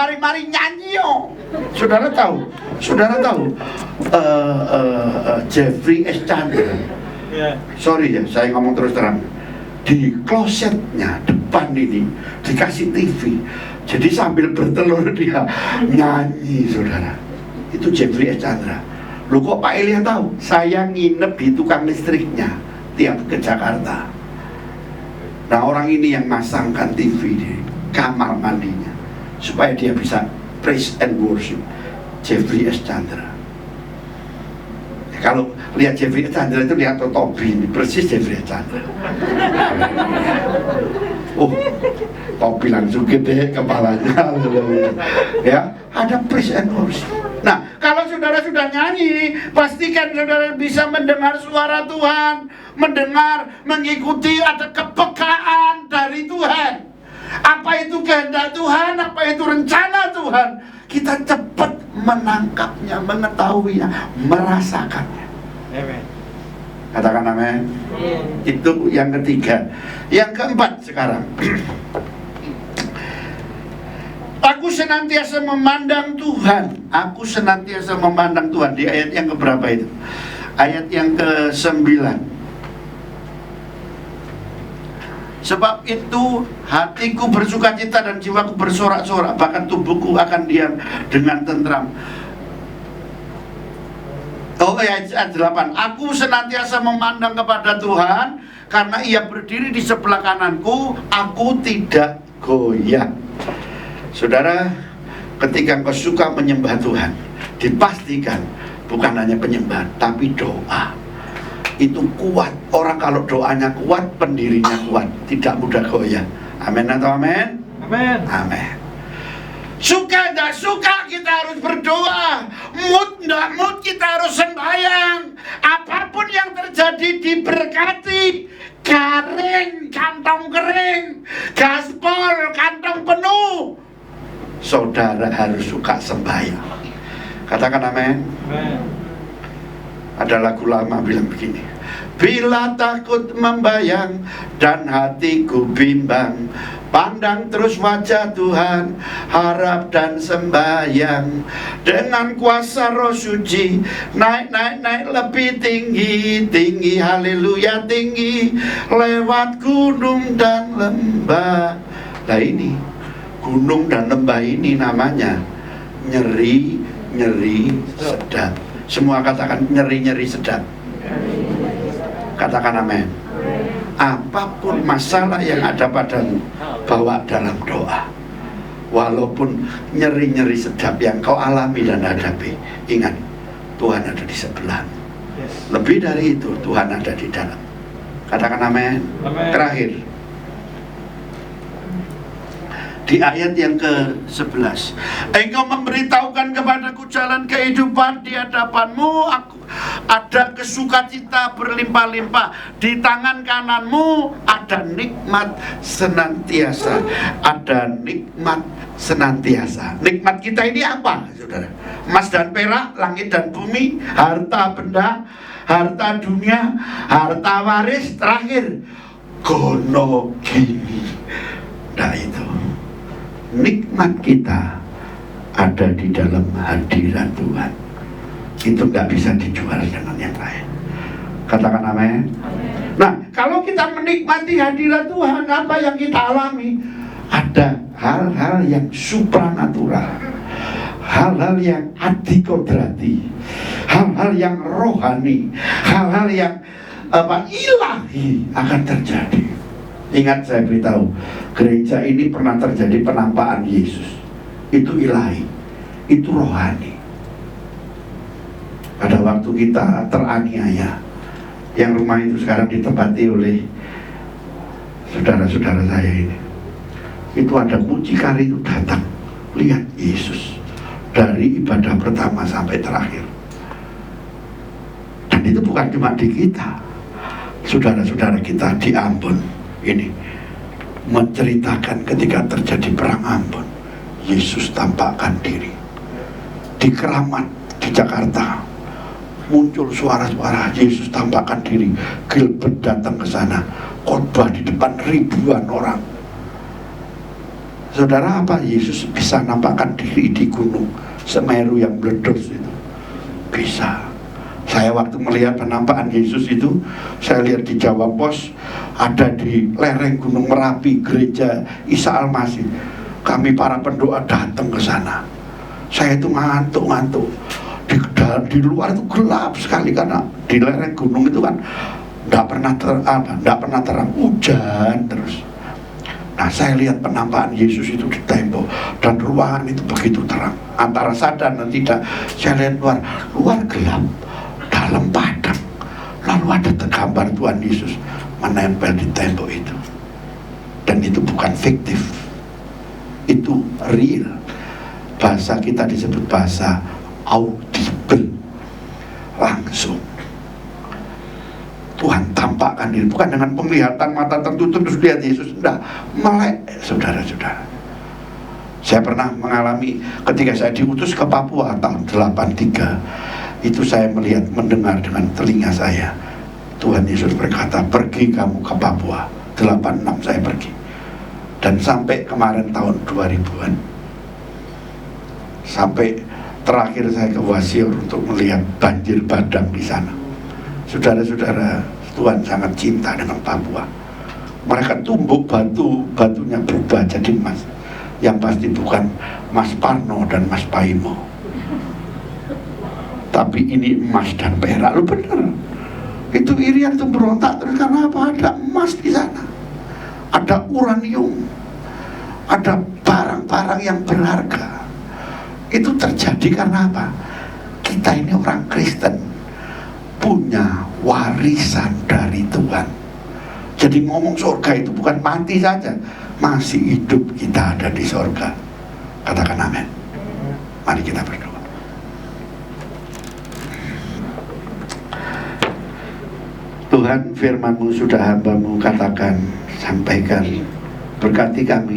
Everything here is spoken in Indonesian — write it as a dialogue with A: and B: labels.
A: mari-mari nyanyi yo. Saudara tahu Jeffrey S. Chandra. Sorry ya, saya ngomong terus terang. Di klosetnya depan ini dikasih TV. Jadi sambil bertelur dia nyanyi, saudara. Itu Jeffrey S. Chandra. Loh kok Pak Elia tahu? Saya nginep di tukang listriknya tiap ke Jakarta. Nah orang ini yang masangkan TV di kamar mandinya supaya dia bisa praise and worship. Jeffrey S. Chandra. Kalau lihat Jeffrey S. Chandra itu lihat topi ini, persis Jeffrey S. Chandra. Oh, topi langsung gede kepalanya. Ya, ada praise and worship. Nah, kalau saudara sudah nyanyi, pastikan saudara bisa mendengar suara Tuhan, mendengar, mengikuti, ada kepekaan dari Tuhan. Apa itu kehendak Tuhan, apa itu rencana Tuhan, kita cepat menangkapnya, mengetahuinya, merasakannya. Amen. Katakan amin. Itu yang ketiga. Yang keempat sekarang. Aku senantiasa memandang Tuhan. Aku senantiasa memandang Tuhan. Di ayat yang keberapa itu? Ayat yang ke-9. Sebab itu hatiku bersukacita dan jiwaku bersorak-sorak, bahkan tubuhku akan diam dengan tentram. Oh ayat 8. Aku senantiasa memandang kepada Tuhan, karena Ia berdiri di sebelah kananku, aku tidak goyah. Saudara, ketika engkau suka menyembah Tuhan, dipastikan bukan hanya penyembahan, tapi doa. Itu kuat. Orang kalau doanya kuat, pendirinya kuat, tidak mudah goyah. Amin atau amin?
B: Amin.
A: Amin. Suka tidak suka kita harus berdoa. Mood tidak mood kita harus sembahyang. Apapun yang terjadi diberkati. Garing, kantong kering. Gaspol, kantong penuh. Saudara harus suka sembahyang. Katakan amin.
B: Amin.
A: Ada lagu lama bilang begini. Bila takut membayang dan hatiku bimbang, pandang terus wajah Tuhan, harap dan sembahyang. Dengan kuasa Roh Suci, naik lebih tinggi, haleluya tinggi, lewat gunung dan lembah. Nah ini, gunung dan lembah ini namanya nyeri sedap. Semua katakan nyeri sedap. Katakan amin. Apapun masalah yang ada padamu, bawa dalam doa. Walaupun nyeri sedap yang kau alami dan hadapi, ingat, Tuhan ada di sebelahmu. Lebih dari itu, Tuhan ada di dalam. Katakan amin. Terakhir, di ayat yang ke-11, engkau memberitahukan kepadaku jalan kehidupan, di hadapanmu aku ada kesukacita berlimpah-limpah, di tangan kananmu ada nikmat senantiasa. Ada nikmat senantiasa. Nikmat kita ini apa, saudara? Emas dan perak, langit dan bumi, harta benda, harta dunia, harta waris, terakhir gono gini. Nah itu, nikmat kita ada di dalam hadirat Tuhan. Itu nggak bisa dijual dengan yang lain. Katakan amin. Nah, kalau kita menikmati hadirat Tuhan, apa yang kita alami? Ada hal-hal yang supranatural, hal-hal yang adikodrati, hal-hal yang rohani, hal-hal yang ilahi akan terjadi. Ingat, saya beritahu, gereja ini pernah terjadi penampakan Yesus. Itu ilahi, itu rohani. Pada waktu kita teraniaya, yang rumah itu sekarang ditempati oleh saudara-saudara saya ini, itu ada mucikari itu datang, lihat Yesus dari ibadah pertama sampai terakhir. Dan itu bukan cuma di kita, saudara-saudara kita di Ambon ini menceritakan ketika terjadi perang Ambon, Yesus tampakkan diri. Di Keramat di Jakarta muncul suara-suara Yesus tampakkan diri. Gilbert datang ke sana, khotbah di depan ribuan orang. Saudara, apa Yesus bisa nampakkan diri di gunung Semeru yang meledos itu? Bisa. Saya waktu melihat penampakan Yesus itu, saya lihat di Jawa Pos, ada di lereng Gunung Merapi, gereja Isa Al-Masih. Kami para pendoa datang ke sana. Saya itu ngantuk-ngantuk. Di luar itu gelap sekali, karena di lereng gunung itu kan tidak pernah terang, hujan terus. Nah, saya lihat penampakan Yesus itu di tembok, dan ruangan itu begitu terang, antara sadar dan tidak. Saya lihat luar gelap, dalam padang, lalu ada tergambar Tuhan Yesus menempel di tembok itu. Dan itu bukan fiktif, itu real. Bahasa kita disebut bahasa audible, langsung. Tuhan tampakkan diri, bukan dengan penglihatan mata tertutup terus lihat Yesus, enggak, melek. Saudara-saudara, saya pernah mengalami ketika saya diutus ke Papua tahun 83, itu saya mendengar dengan telinga saya Tuhan Yesus berkata, pergi kamu ke Papua. 86 saya pergi, dan sampai kemarin tahun 2000-an, sampai terakhir saya ke Wasior untuk melihat banjir bandang di sana. Saudara-saudara, Tuhan sangat cinta dengan Papua. Mereka tumbuk batunya berubah jadi emas. Yang pasti bukan Mas Parno dan Mas Paimo, tapi ini emas dan perak. Lu bener, itu Irian tuh berontak terus karena apa? Ada emas di sana, ada uranium, ada barang-barang yang berharga. Itu terjadi karena apa? Kita ini orang Kristen punya warisan dari Tuhan. Jadi ngomong surga itu bukan mati saja, masih hidup kita ada di surga. Katakan amin. Mari kita berdoa. Tuhan, firman-Mu sudah hamba-Mu katakan, sampaikan, berkati kami.